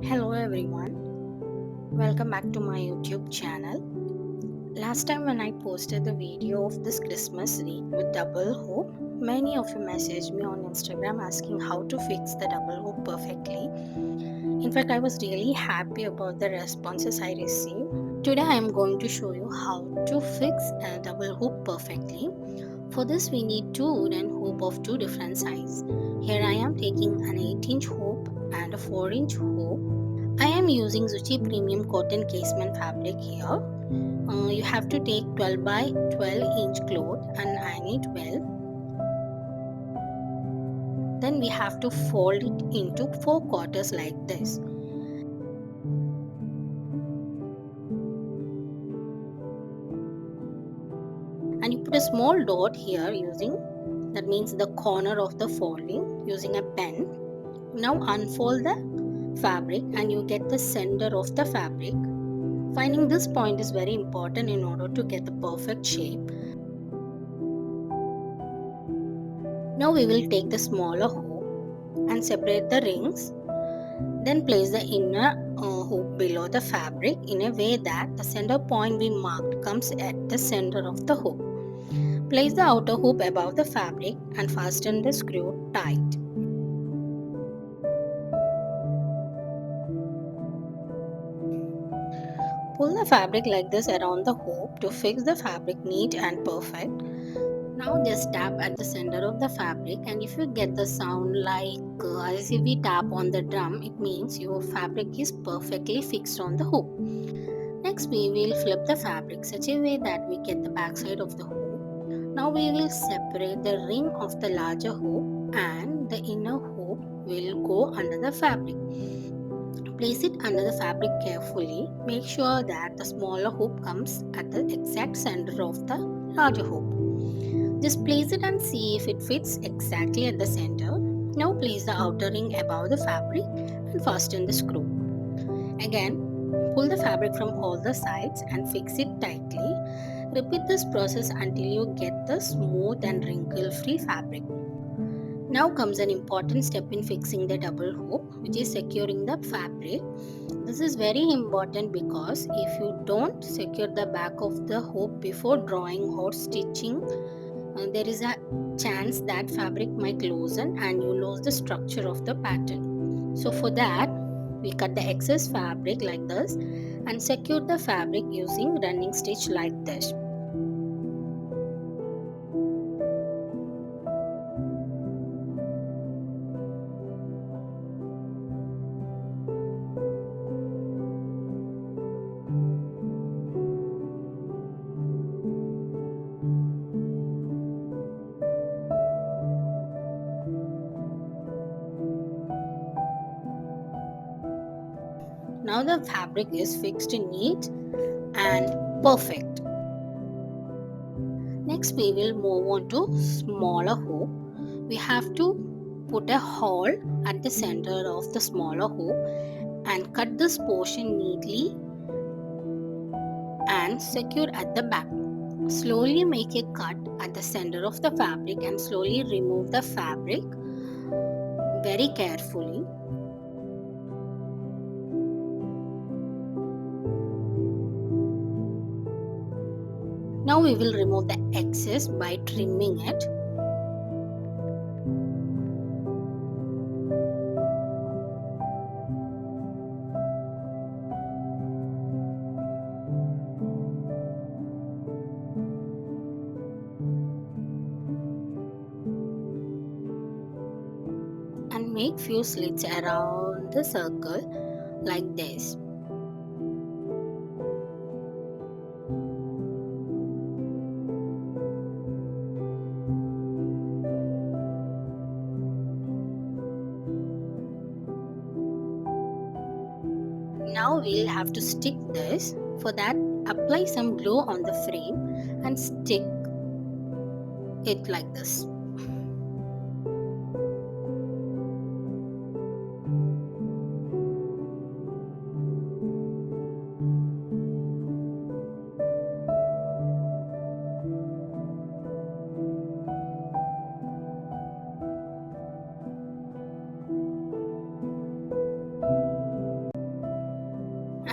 Hello everyone, welcome back to my YouTube channel. Last time when I posted the video of this Christmas wreath with double hoop, many of you messaged me on Instagram asking how to fix the double hoop perfectly. In fact, I was really happy about the responses I received. Today I am going to show you how to fix a double hoop perfectly. For this we need two wooden hoop of two different sizes. Here I am taking an 8-inch hoop and a 4-inch hoop. I am using Zuchi Premium Cotton Casement fabric here. You have to take 12 by 12-inch cloth and iron it well. Then we have to fold it into 4 quarters like this. And you put a small dot here that means the corner of the folding using a pen. Now unfold the fabric and you get the center of the fabric. Finding this point is very important in order to get the perfect shape. Now we will take the smaller hoop and separate the rings. Then place the inner hoop below the fabric in a way that the center point we marked comes at the center of the hoop. Place the outer hoop above the fabric and fasten the screw tight. Pull the fabric like this around the hoop to fix the fabric neat and perfect. Now just tap at the center of the fabric, and if you get the sound like as if we tap on the drum, it means your fabric is perfectly fixed on the hoop. Next we will flip the fabric such a way that we get the back side of the hoop. Now we will separate the ring of the larger hoop and the inner hoop will go under the fabric. Place it under the fabric carefully. Make sure that the smaller hoop comes at the exact center of the larger hoop. Just place it and see if it fits exactly at the center. Now place the outer ring above the fabric and fasten the screw. Again, pull the fabric from all the sides and fix it tightly. Repeat this process until you get the smooth and wrinkle-free fabric. Now comes an important step in fixing the double hoop, which is securing the fabric. This is very important because if you don't secure the back of the hoop before drawing or stitching, there is a chance that fabric might loosen and you lose the structure of the pattern. So for that, we cut the excess fabric like this and secure the fabric using running stitch like this. Now the fabric is fixed neat and perfect. Next we will move on to smaller hoop. We have to put a hole at the center of the smaller hoop and cut this portion neatly and secure at the back. Slowly make a cut at the center of the fabric and slowly remove the fabric very carefully. Now we will remove the excess by trimming it. And make few slits around the circle like this. Now we'll have to stick this. For that, apply some glue on the frame and stick it like this.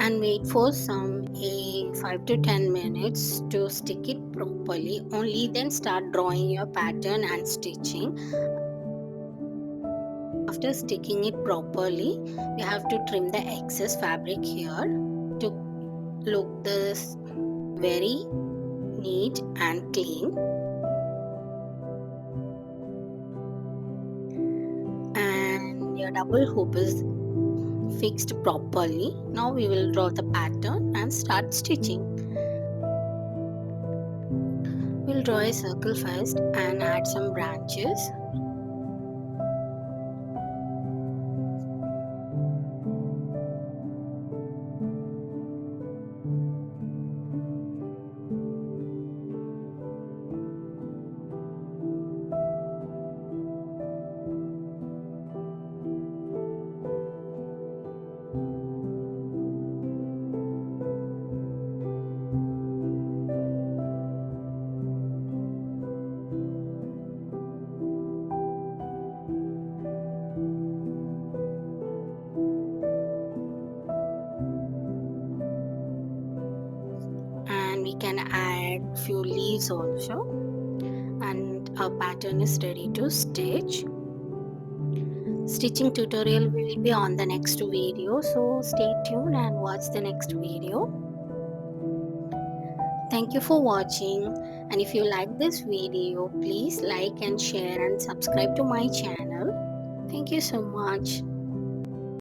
and wait for some 5 to 10 minutes to stick it properly. Only then start drawing your pattern and stitching. After sticking it properly, we have to trim the excess fabric here to look this very neat and clean. And your double hoop is fixed properly. Now we will draw the pattern and start stitching. We'll draw a circle first and add some branches. And we can add few leaves also, and our pattern is ready to stitch. Stitching tutorial will be on the next video, so stay tuned and watch the next video. Thank you for watching, and if you like this video, please like and share and subscribe to my channel. Thank you so much.